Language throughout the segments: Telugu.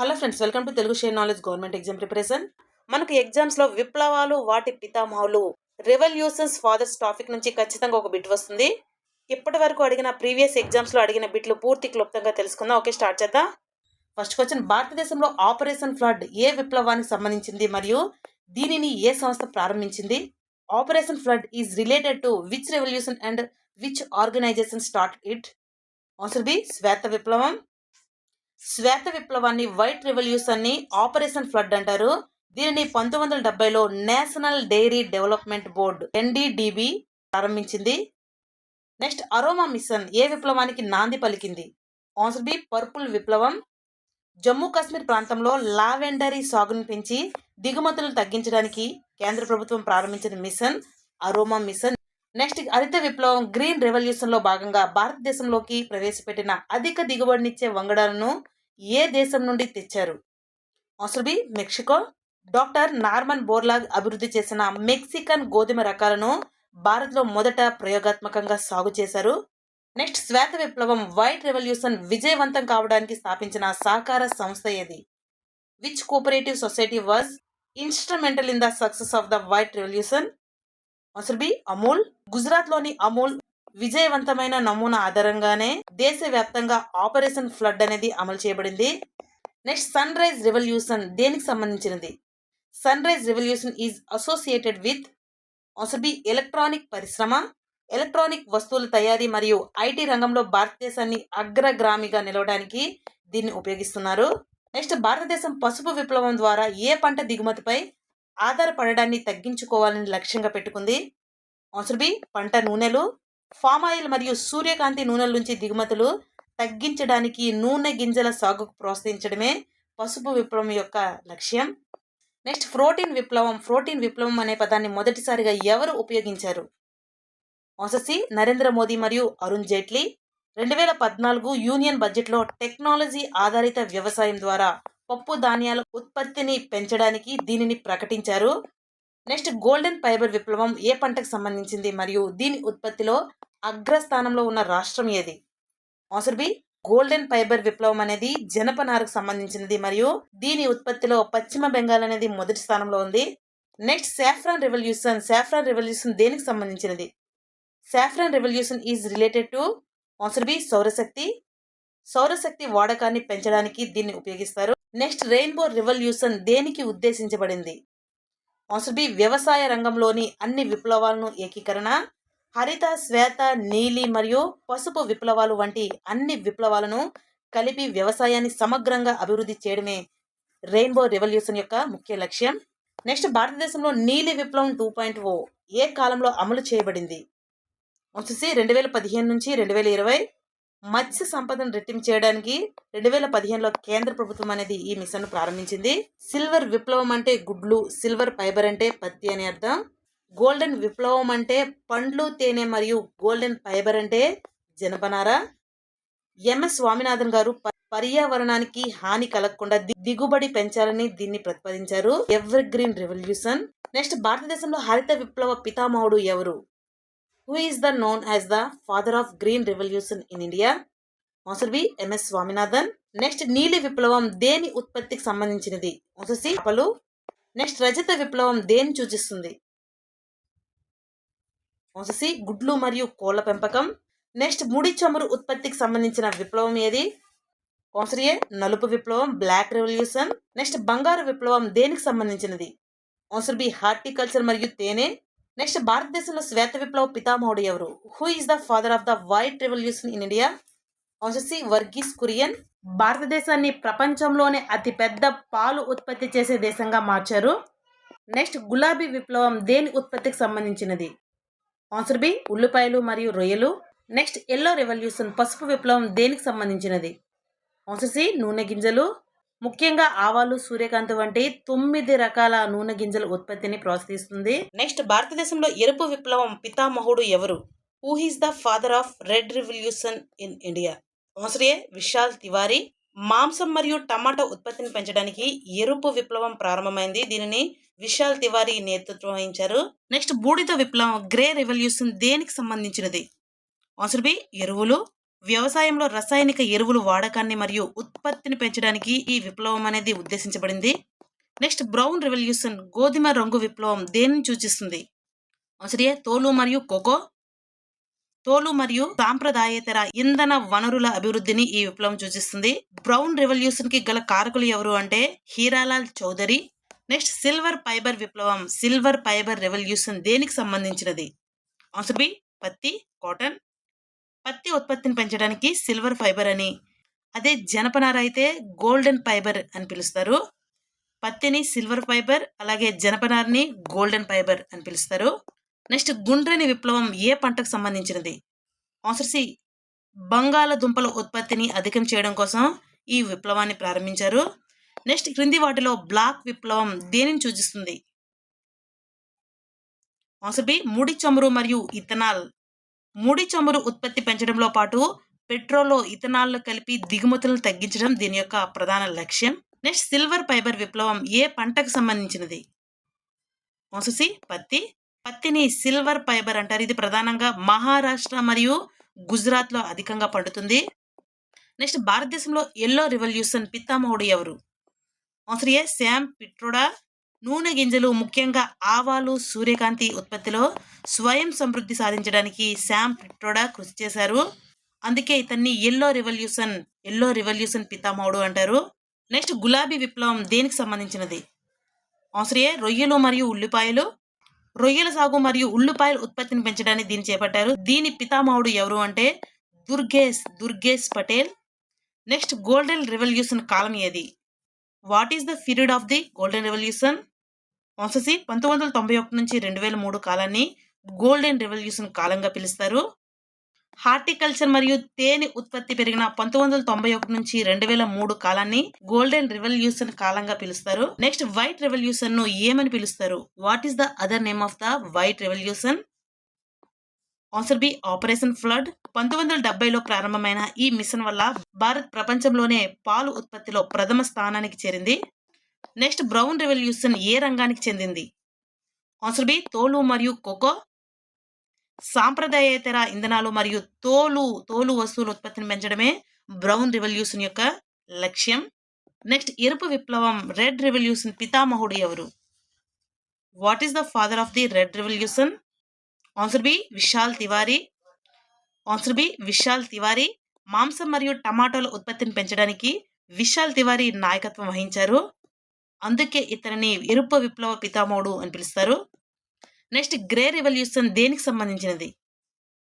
Hello friends, welcome to Telugu share knowledge government exam preparation. మనకు ఎగ్జామ్స్లో విప్లవాలు వాటి పితామహులు రెవల్యూషన్స్ ఫాదర్స్ టాపిక్ నుంచి ఖచ్చితంగా ఒక బిట్ వస్తుంది. ఇప్పటి వరకు అడిగిన ప్రీవియస్ ఎగ్జామ్స్లో అడిగిన బిట్లు పూర్తి క్లుప్తంగా తెలుసుకుందాం. ఓకే, స్టార్ట్ చేద్దాం. ఫస్ట్ క్వశ్చన్, భారతదేశంలో ఆపరేషన్ ఫ్లడ్ ఏ విప్లవానికి సంబంధించింది మరియు దీనిని ఏ సంస్థ ప్రారంభించింది? Operation flood is related to which revolution and which organisation start it? Answer B, శ్వేత విప్లవం. శ్వేత విప్లవాన్ని, వైట్ రెవల్యూషన్ ని ఆపరేషన్ ఫ్లడ్ అంటారు. దీనిని 1970లో national dairy development board NDDB ప్రారంభించింది. నెక్స్ట్, అరోమా మిషన్ ఏ విప్లవానికి నాంది పలికింది? ఆన్సర్ బి, పర్పుల్ విప్లవం. జమ్మూ కాశ్మీర్ ప్రాంతంలో లావెండరీ సాగును పెంచి దిగుమతులు తగ్గించడానికి కేంద్ర ప్రభుత్వం ప్రారంభించిన మిషన్ అరోమా మిషన్. నెక్స్ట్, హరిత విప్లవం గ్రీన్ రెవల్యూషన్ లో భాగంగా భారతదేశంలోకి ప్రవేశపెట్టిన అధిక దిగుబడినిచ్చే వంగడాలను ఏ దేశం నుండి తెచ్చారు? Answer B, Mexico. Doctor Norman Borlaug అభివృద్ధి చేసిన మెక్సికన్ గోధుమ రకాలను భారత్లో మొదట ప్రయోగాత్మకంగా సాగు చేశారు. నెక్స్ట్, శ్వేత విప్లవం వైట్ రెవల్యూషన్ విజయవంతం కావడానికి స్థాపించిన సహకార సంస్థ ఏది? Which cooperative society was instrumental in the success of the white revolution? Answer B, Amul. గుజరాత్లోని అమూల్ విజయవంతమైన నమూనా ఆధారంగానే దేశవ్యాప్తంగా ఆపరేషన్ ఫ్లడ్ అనేది అమలు చేయబడింది. నెక్స్ట్, సన్ రైజ్ రెవల్యూషన్ దేనికి సంబంధించినది? Sunrise revolution is associated with? Answer B, electronic పరిశ్రమ. ఎలక్ట్రానిక్ వస్తువుల తయారీ మరియు IT రంగంలో భారతదేశాన్ని అగ్రగామిగా నిలవడానికి దీన్ని ఉపయోగిస్తున్నారు. నెక్స్ట్, భారతదేశం పసుపు విప్లవం ద్వారా ఏ పంట దిగుమతిపై ఆధారపడడాన్ని తగ్గించుకోవాలని లక్ష్యంగా పెట్టుకుంది? ఆన్సర్ బి, పంట నూనెలు. ఫామ్ ఆయిల్ మరియు సూర్యకాంతి నూనెల నుంచి దిగుమతులు తగ్గించడానికి నూనె గింజల సాగుకు ప్రోత్సహించడమే పసుపు విప్లవం యొక్క లక్ష్యం. నెక్స్ట్, ప్రోటీన్ విప్లవం. ప్రోటీన్ విప్లవం అనే పదాన్ని మొదటిసారిగా ఎవరు ఉపయోగించారు? ఆన్సర్ సి, నరేంద్ర మోదీ మరియు అరుణ్ జైట్లీ. 2014 యూనియన్ బడ్జెట్లో టెక్నాలజీ ఆధారిత వ్యవసాయం ద్వారా పప్పు ధాన్యాల ఉత్పత్తిని పెంచడానికి దీనిని ప్రకటించారు. నెక్స్ట్, గోల్డెన్ ఫైబర్ విప్లవం ఏ పంటకు సంబంధించింది మరియు దీని ఉత్పత్తిలో అగ్రస్థానంలో ఉన్న రాష్ట్రం ఏది? ఆన్సర్ బి, గోల్డెన్ ఫైబర్ విప్లవం అనేది జనపనారకు సంబంధించినది మరియు దీని ఉత్పత్తిలో పశ్చిమ బెంగాల్ అనేది మొదటి స్థానంలో ఉంది. Next, saffron revolution. Saffron revolution దేనికి సంబంధించినది? Saffron revolution is related to? Answer B, సౌరశక్తి. సౌరశక్తి వాడకాన్ని పెంచడానికి దీన్ని ఉపయోగిస్తారు. నెక్స్ట్, రెయిన్బో రెవల్యూషన్ దేనికి ఉద్దేశించబడింది? ఆన్సర్ బి, వ్యవసాయ రంగంలోని అన్ని విప్లవాలను ఏకీకరణ. హరిత, శ్వేత, నీలి మరియు పసుపు విప్లవాలు వంటి అన్ని విప్లవాలను కలిపి వ్యవసాయాన్ని సమగ్రంగా అభివృద్ధి చేయడమే రెయిన్బో రెవల్యూషన్ యొక్క ముఖ్య లక్ష్యం. నెక్స్ట్, భారతదేశంలో నీలి విప్లవం 2.0 ఏ కాలంలో అమలు చేయబడింది? ఆన్సర్ సి, 2015 నుంచి 2020. మత్స్య సంపదను రెట్టింపు చేయడానికి 2015లో కేంద్ర ప్రభుత్వం అనేది ఈ మిషన్ ప్రారంభించింది. సిల్వర్ విప్లవం అంటే గుడ్లు, సిల్వర్ ఫైబర్ అంటే పత్తి అని అర్థం. గోల్డెన్ విప్లవం అంటే పండ్లు, తేనె మరియు గోల్డెన్ ఫైబర్ అంటే జనపనార. MS స్వామినాథన్ గారు పర్యావరణానికి హాని కలగకుండా దిగుబడి పెంచాలని దీన్ని ప్రతిపాదించారు. Ever green revolution. నెక్స్ట్, భారతదేశంలో హరిత విప్లవ పితామహుడు ఎవరు? Who is the known as the father of green revolution in India? Answer B, MS Swaminathan. Next, నీలి విప్లవం దేని ఉత్పత్తికి సంబంధించినది? ఆన్సర్ సి, చేపలు. నెక్స్ట్, రజత విప్లవం దేని సూచిస్తుంది? ఆన్సర్ సి, గుడ్లు మరియు కోళ్ల పెంపకం. నెక్స్ట్, ముడి చమురు ఉత్పత్తికి సంబంధించిన విప్లవం ఏది? ఆన్సర్ ఏ, నలుపు విప్లవం, బ్లాక్ రెవల్యూషన్. నెక్స్ట్, బంగారు విప్లవం దేనికి సంబంధించినది? ఆన్సర్ బి, హార్టికల్చర్ మరియు తేనె. నెక్స్ట్, భారతదేశంలో శ్వేత విప్లవ పితామహుడు ఎవరు? Who is the father of the white revolution in India? Answer C, Varghese Kurien. భారతదేశాన్ని ప్రపంచంలోనే అతిపెద్ద పాలు ఉత్పత్తి చేసే దేశంగా మార్చారు. నెక్స్ట్, గులాబీ విప్లవం దేని ఉత్పత్తికి సంబంధించినది? ఆన్సర్ బి, ఉల్లిపాయలు మరియు రొయ్యలు. నెక్స్ట్, ఎల్లో రెవల్యూషన్ పసుపు విప్లవం దేనికి సంబంధించినది? ఆన్సర్ సి, నూనె గింజలు. ముఖ్యంగా ఆవాలు, సూర్యకాంతి వంటి 9 రకాల నూనె గింజల ఉత్పత్తిని ప్రోత్సహిస్తుంది. నెక్స్ట్, భారతదేశంలో ఎరుపు విప్లవం పితామహుడు ఎవరు? Who is the father of red revolution in India? Answer A, Vishal Tiwari. మాంసం మరియు టమాటా ఉత్పత్తిని పెంచడానికి ఎరుపు విప్లవం ప్రారంభమైంది. దీనిని విశాల్ తివారీ నేతృత్వం వహించారు. నెక్స్ట్, బూడిద విప్లవం గ్రే రెవల్యూషన్ దేనికి సంబంధించినది? ఆన్సర్ బి, ఎరువులు. వ్యవసాయంలో రసాయనిక ఎరువులు వాడకాన్ని మరియు ఉత్పత్తిని పెంచడానికి ఈ విప్లవం అనేది ఉద్దేశించబడింది. నెక్స్ట్ బ్రౌన్ రెవల్యూషన్ గోధుమ రంగు విప్లవం దేనిని సూచిస్తుంది? ఆన్సర్ ఏ తోలు మరియు కోకో. తోలు మరియు సాంప్రదాయేతర ఇంధన వనరుల అభివృద్ధిని ఈ విప్లవం సూచిస్తుంది. బ్రౌన్ రెవల్యూషన్ కి గల కారకులు ఎవరు అంటే Hiralal Chaudhary. Next silver fibre విప్లవం సిల్వర్ ఫైబర్ రెవల్యూషన్ దేనికి సంబంధించినది? ఆన్సర్ బి పత్తి, కాటన్. పత్తి ఉత్పత్తిని పెంచడానికి సిల్వర్ ఫైబర్ అని, అదే జనపనార అయితే గోల్డెన్ ఫైబర్ అని పిలుస్తారు. పత్తిని సిల్వర్ ఫైబర్, అలాగే జనపనారని గోల్డెన్ ఫైబర్ అని పిలుస్తారు. నెక్స్ట్ గుండ్రని విప్లవం ఏ పంటకు సంబంధించినది? ఆన్సర్ సి బంగాళదుంపల ఉత్పత్తిని అధికం చేయడం కోసం ఈ విప్లవాన్ని ప్రారంభించారు. నెక్స్ట్ క్రింది వాటిలో బ్లాక్ విప్లవం దేనిని సూచిస్తుంది? ఆన్సర్ బి ముడి చమురు మరియు ఇథనాల్. ముడి చమురు ఉత్పత్తి పెంచడంలో పాటు పెట్రోల్లో ఇథనాల్ కలిపి దిగుమతులను తగ్గించడం దీని యొక్క ప్రధాన లక్ష్యం. నెక్స్ట్ సిల్వర్ ఫైబర్ విప్లవం ఏ పంటకు సంబంధించినది? ఆన్సర్ సి పత్తి. పత్తిని సిల్వర్ ఫైబర్ అంటారు. ఇది ప్రధానంగా మహారాష్ట్ర మరియు గుజరాత్లో అధికంగా పండుతుంది. నెక్స్ట్ భారతదేశంలో ఎల్లో రెవల్యూషన్ పితామహుడు ఎవరు? ఆన్సర్ ఏ శామ్ పిట్రోడా. నూనె గింజలు ముఖ్యంగా ఆవాలు, సూర్యకాంతి ఉత్పత్తిలో స్వయం సమృద్ధి సాధించడానికి శామ్ పిట్రోడా కృషి చేశారు. అందుకే ఇతన్ని ఎల్లో రెవల్యూషన్ పితామహుడు అంటారు. నెక్స్ట్ గులాబీ విప్లవం దేనికి సంబంధించినది? ఆన్సర్ ఏ రొయ్యలు మరియు ఉల్లిపాయలు. రొయ్యల సాగు మరియు ఉల్లిపాయల ఉత్పత్తిని పెంచడానికి దీన్ని చేపట్టారు. దీని పితామహుడు ఎవరు అంటే Durgesh Patel. Next golden revolution కాలం ఏది? What is the period of the golden revolution? Answer C 1991 నుంచి 2003 కాలాన్ని గోల్డెన్ రెవల్యూషన్ కాలంగా పిలుస్తారు. హార్టికల్చర్ మరియు తేనె ఉత్పత్తి పెరిగిన 1991 నుంచి 2003 కాలాన్ని గోల్డెన్ రెవల్యూషన్ కాలంగా పిలుస్తారు. నెక్స్ట్ వైట్ రెవల్యూషన్ ను ఏమని పిలుస్తారు? What is the other name of the white revolution? Answer B operation flood. 1970లో ప్రారంభమైన ఈ మిషన్ వల్ల భారత్ ప్రపంచంలోనే పాలు ఉత్పత్తిలో ప్రథమ స్థానానికి చేరింది. నెక్స్ట్ బ్రౌన్ రెవల్యూషన్ ఏ రంగానికి చెందింది? ఆన్సర్ బి తోలు మరియు కోకో. సాంప్రదాయేతర ఇంధనాలు మరియు తోలు వస్తువుల ఉత్పత్తిని పెంచడమే బ్రౌన్ రెవల్యూషన్ యొక్క లక్ష్యం. నెక్స్ట్ ఎరుపు విప్లవం రెడ్ రెవల్యూషన్ పితామహుడు ఎవరు? What is the father of the red revolution? Answer B Vishal Tiwari. మాంసం మరియు టమాటోల ఉత్పత్తిని పెంచడానికి విశాల్ తివారీ నాయకత్వం వహించారు. అందుకే ఇతనిని ఎరుపు విప్లవ పితామహుడు అని పిలుస్తారు. నెక్స్ట్ గ్రే రెవల్యూషన్ దేనికి సంబంధించినది?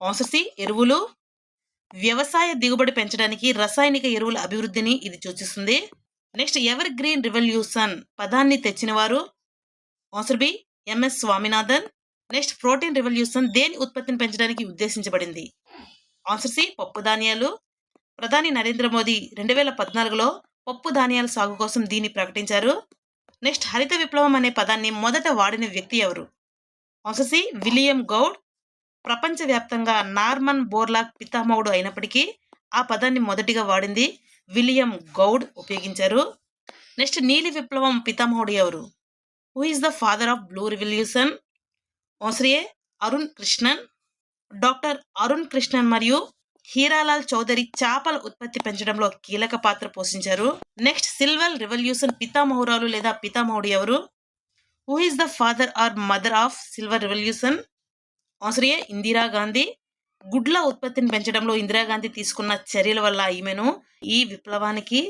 ఆన్సర్ సి ఎరువులు. వ్యవసాయ దిగుబడి పెంచడానికి రసాయనిక ఎరువుల అభివృద్ధిని ఇది సూచిస్తుంది. నెక్స్ట్ ఎవర్ గ్రీన్ రెవల్యూషన్ పదాన్ని తెచ్చినవారు? Answer B MS Swaminathan. Next protein revolution దేని ఉత్పత్తిని పెంచడానికి ఉద్దేశించబడింది? ఆన్సర్ సి పప్పు ధాన్యాలు. ప్రధాని నరేంద్ర మోదీ 2014లో పప్పు ధాన్యాల సాగు కోసం దీన్ని ప్రకటించారు. నెక్స్ట్ హరిత విప్లవం అనే పదాన్ని మొదట వాడిన వ్యక్తి ఎవరు? Answer C William Gaud. ప్రపంచవ్యాప్తంగా నార్మన్ బోర్లాగ్ పితామహుడు అయినప్పటికీ ఆ పదాన్ని మొదటిగా వాడింది విలియం గౌడ్ ఉపయోగించారు. నెక్స్ట్ నీలి విప్లవం పితామహుడు ఎవరు? Who is the father of blue revolution? Answer A Arun Krishnan. Doctor Arun Krishnan మరియు హీరాలాల్ చౌదరి చేపల ఉత్పత్తి పెంచడంలో కీలక పాత్ర పోషించారు. నెక్స్ట్ సిల్వర్ రెవల్యూషన్ పితామహురాలు లేదా పితామహుడు ఎవరు? Who is the father or mother of silver revolution? Answer ఏ ఇందిరాగాంధీ. గుడ్ల ఉత్పత్తిని పెంచడంలో ఇందిరాగాంధీ తీసుకున్న చర్యల వల్ల ఈమెను ఈ విప్లవానికి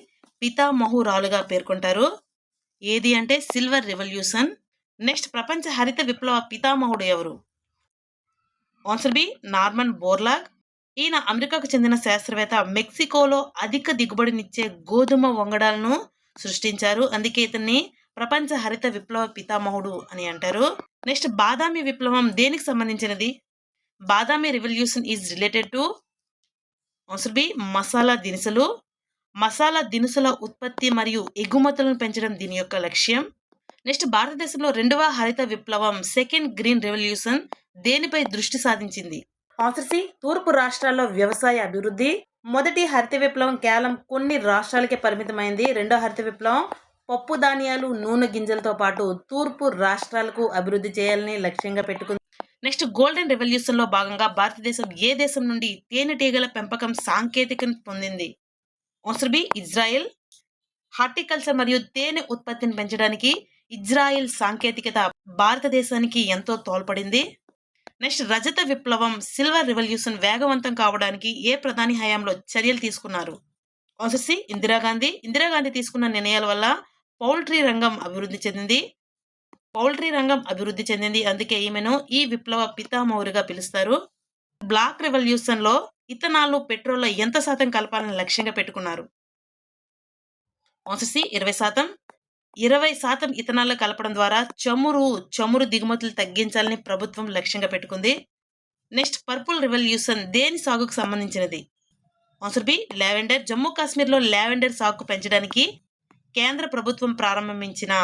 పితామహురాలుగా పేర్కొంటారు. ఏది అంటే సిల్వర్ రెవల్యూషన్. నెక్స్ట్ ప్రపంచ హరిత విప్లవ పితామహుడు ఎవరు? Answer B Norman Borlaug. ఈయన అమెరికాకు చెందిన శాస్త్రవేత్త. మెక్సికోలో అధిక దిగుబడినిచ్చే గోధుమ వంగడాలను సృష్టించారు. అందుకే ఇతన్ని ప్రపంచ హరిత విప్లవ పితామహుడు అని అంటారు. నెక్స్ట్ బాదామి విప్లవం దేనికి సంబంధించినది? Badami revolution is related to answer B masala దినుసులు. మసాలా దినుసుల ఉత్పత్తి మరియు ఎగుమతులను పెంచడం దీని యొక్క లక్ష్యం. నెక్స్ట్ భారతదేశంలో రెండవ హరిత విప్లవం సెకండ్ గ్రీన్ రెవల్యూషన్ దేనిపై దృష్టి సాధించింది? ఆన్సర్ సి తూర్పు రాష్ట్రాల్లో వ్యవసాయ అభివృద్ధి. మొదటి హరిత విప్లవం కేవలం కొన్ని రాష్ట్రాలకే పరిమితమైంది. రెండో హరిత విప్లవం పప్పు ధాన్యాలు, నూనె గింజలతో పాటు తూర్పు రాష్ట్రాలకు అభివృద్ధి చేయాలని లక్ష్యంగా పెట్టుకుంది. నెక్స్ట్ గోల్డెన్ రెవల్యూషన్ లో భాగంగా భారతదేశం ఏ దేశం నుండి తేనెటీగల పెంపకం సాంకేతికను పొందింది? Answer B Israel. హార్టికల్చర్ మరియు తేనె ఉత్పత్తిని పెంచడానికి ఇజ్రాయెల్ సాంకేతికత భారతదేశానికి ఎంతో తోడ్పడింది. నెక్స్ట్ రజత విప్లవం సిల్వర్ రెవల్యూషన్ వేగవంతం కావడానికి ఏ ప్రధాని హయాంలో చర్యలు తీసుకున్నారు? Answer C Indira Gandhi. ఇందిరాగాంధీ తీసుకున్న నిర్ణయాల వల్ల పౌల్ట్రీ రంగం అభివృద్ధి చెందింది. అందుకే ఈమెను ఈ విప్లవ పితామహుడిగా పిలుస్తారు. బ్లాక్ రెవల్యూషన్ లో ఇథనాల్ పెట్రోల్లో ఎంత శాతం కలపాలని లక్ష్యంగా పెట్టుకున్నారు? Answer C 20%. 20% ఇథనాల్ కలపడం ద్వారా చమురు దిగుమతులు తగ్గించాలని ప్రభుత్వం లక్ష్యంగా పెట్టుకుంది. నెక్స్ట్ పర్పుల్ రెవల్యూషన్ దేని సాగుకు సంబంధించినది? Answer B lavender. జమ్మూ కాశ్మీర్లో లావెండర్ సాగు పెంచడానికి కేంద్ర ప్రభుత్వం ప్రారంభించిన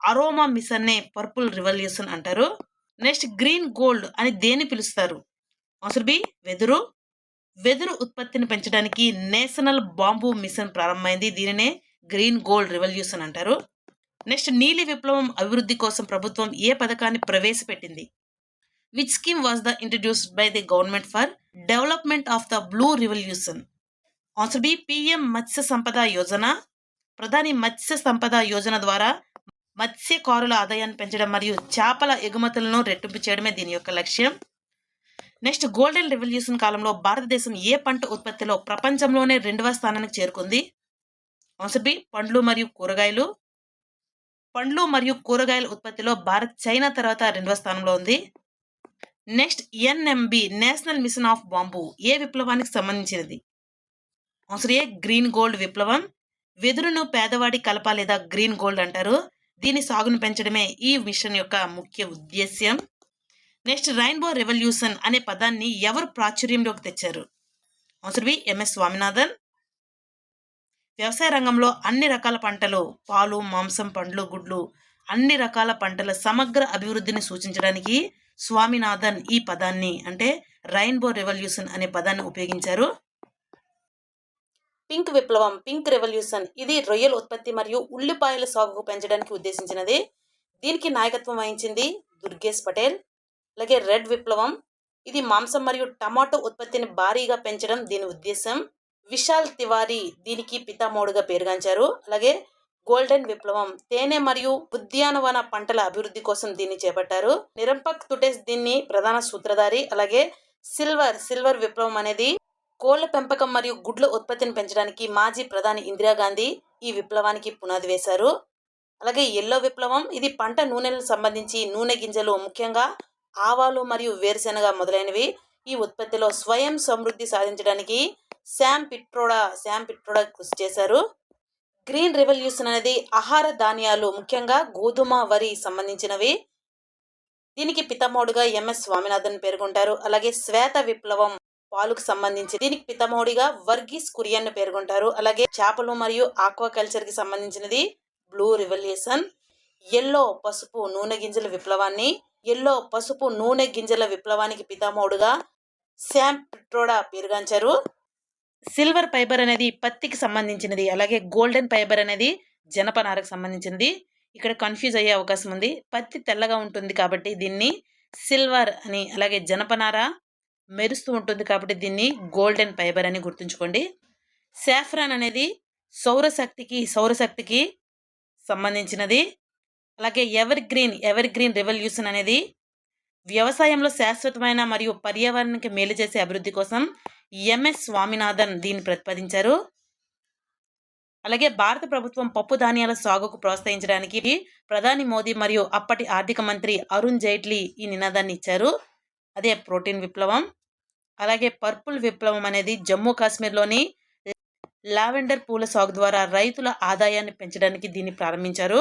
అరోమా మిషన్ నే పర్పుల్ రెవల్యూషన్ అంటారు. నెక్స్ట్ గ్రీన్ గోల్డ్ అని దేని పిలుస్తారు? ఆన్సర్ బి వెదురు ఉత్పత్తిని పెంచడానికి నేషనల్ బాంబూ మిషన్ ప్రారంభమైంది. దీనినే గ్రీన్ గోల్డ్ రెవల్యూషన్ అంటారు. నెక్స్ట్ నీలి విప్లవం అభివృద్ధి కోసం ప్రభుత్వం ఏ పథకాన్ని ప్రవేశపెట్టింది? Which scheme was the introduced by the government for development of the blue revolution? Answer B PM Matsya Sampada Yojana. ప్రధాని మత్స్య సంపద యోజన ద్వారా మత్స్యకారుల ఆదాయాన్ని పెంచడం మరియు చేపల ఎగుమతులను రెట్టింపు చేయడమే దీని యొక్క లక్ష్యం. నెక్స్ట్ గోల్డెన్ రెవల్యూషన్ కాలంలో భారతదేశం ఏ పంట ఉత్పత్తిలో ప్రపంచంలోనే 2వ స్థానానికి చేరుకుంది? ఆన్సర్ బి పండ్లు మరియు కూరగాయల ఉత్పత్తిలో భారత్ చైనా తర్వాత 2వ స్థానంలో ఉంది. Next N M B national mission of bamboo ఏ విప్లవానికి సంబంధించినది? ఆన్సర్ ఏ గ్రీన్ గోల్డ్ విప్లవం. వెదురును పేదవాడి కలప లేదా గ్రీన్ గోల్డ్ అంటారు. దీని సాగును పెంచడమే ఈ మిషన్ యొక్క ముఖ్య ఉద్దేశ్యం. నెక్స్ట్ రెయిన్బో రెవల్యూషన్ అనే పదాన్ని ఎవరు ప్రాచుర్యంలోకి తెచ్చారు? Answer B MS Swaminathan. వ్యవసాయ రంగంలో అన్ని రకాల పంటలు, పాలు, మాంసం, పండ్లు, గుడ్లు, అన్ని రకాల పంటల సమగ్ర అభివృద్ధిని సూచించడానికి స్వామినాథన్ ఈ పదాన్ని అంటే రెయిన్బో రెవల్యూషన్ అనే పదాన్ని ఉపయోగించారు. పింక్ విప్లవం పింక్ రెవల్యూషన్ ఇది రొయ్యల ఉత్పత్తి మరియు ఉల్లిపాయల సాగుకు పెంచడానికి ఉద్దేశించినది. దీనికి నాయకత్వం వహించింది దుర్గేష్ పటేల్. అలాగే రెడ్ విప్లవం ఇది మాంసం మరియు టమాటో ఉత్పత్తిని భారీగా పెంచడం దీని ఉద్దేశం. విశాల్ తివారీ దీనికి పితామహుడుగా పేరుగాంచారు. అలాగే గోల్డెన్ విప్లవం తేనె మరియు ఉద్యానవన పంటల అభివృద్ధి కోసం దీన్ని చేపట్టారు. నిరంపక్ తుటేస్ దీన్ని ప్రధాన సూత్రధారి. అలాగే సిల్వర్ విప్లవం అనేది కోళ్ల పెంపకం మరియు గుడ్ల ఉత్పత్తిని పెంచడానికి మాజీ ప్రధాని ఇందిరాగాంధీ ఈ విప్లవానికి పునాది వేశారు. అలాగే ఎల్లో విప్లవం ఇది పంట నూనెలకు సంబంధించి నూనె గింజలు ముఖ్యంగా ఆవాలు మరియు వేరుశెనగ మొదలైనవి ఈ ఉత్పత్తిలో స్వయం సమృద్ధి సాధించడానికి శామ్ పిట్రోడా కృషి చేశారు. గ్రీన్ రెవల్యూషన్ అనేది ఆహార ధాన్యాలు ముఖ్యంగా గోధుమ, వరి సంబంధించినవి. దీనికి పితామహుడుగా ఎంఎస్ స్వామినాథన్ పేర్కొంటారు. అలాగే శ్వేత విప్లవం పాలుకు సంబంధించి దీనికి పితామహుడిగా వర్గీస్ కురియన్ పేర్కొంటారు. అలాగే చేపలు మరియు ఆక్వాకల్చర్ కి సంబంధించినది బ్లూ రెవల్యూషన్. ఎల్లో పసుపు నూనె గింజల విప్లవానికి పితామహుడుగా శామ్ పిట్రోడా పేరుగాంచారు. సిల్వర్ ఫైబర్ అనేది పత్తికి సంబంధించినది. అలాగే గోల్డెన్ ఫైబర్ అనేది జనపనారకు సంబంధించినది. ఇక్కడ కన్ఫ్యూజ్ అయ్యే అవకాశం ఉంది. పత్తి తెల్లగా ఉంటుంది కాబట్టి దీన్ని సిల్వర్ అని, అలాగే జనపనార మెరుస్తూ ఉంటుంది కాబట్టి దీన్ని గోల్డెన్ ఫైబర్ అని గుర్తుంచుకోండి. సాఫ్రాన్ అనేది సౌరశక్తికి సంబంధించినది. అలాగే ఎవర్ గ్రీన్ రెవల్యూషన్ అనేది వ్యవసాయంలో శాశ్వతమైన మరియు పర్యావరణానికి మేలు చేసే అభివృద్ధి కోసం ఎంఎస్ స్వామినాథన్ దీన్ని ప్రతిపాదించారు. అలాగే భారత ప్రభుత్వం పప్పు ధాన్యాల సాగుకు ప్రోత్సహించడానికి ప్రధాని మోదీ మరియు అప్పటి ఆర్థిక మంత్రి అరుణ్ జైట్లీ ఈ నినాదాన్ని ఇచ్చారు. అదే ప్రోటీన్ విప్లవం. అలాగే పర్పుల్ విప్లవం అనేది జమ్మూ కాశ్మీర్లోని లావెండర్ పూల సాగు ద్వారా రైతుల ఆదాయాన్ని పెంచడానికి దీన్ని ప్రారంభించారు.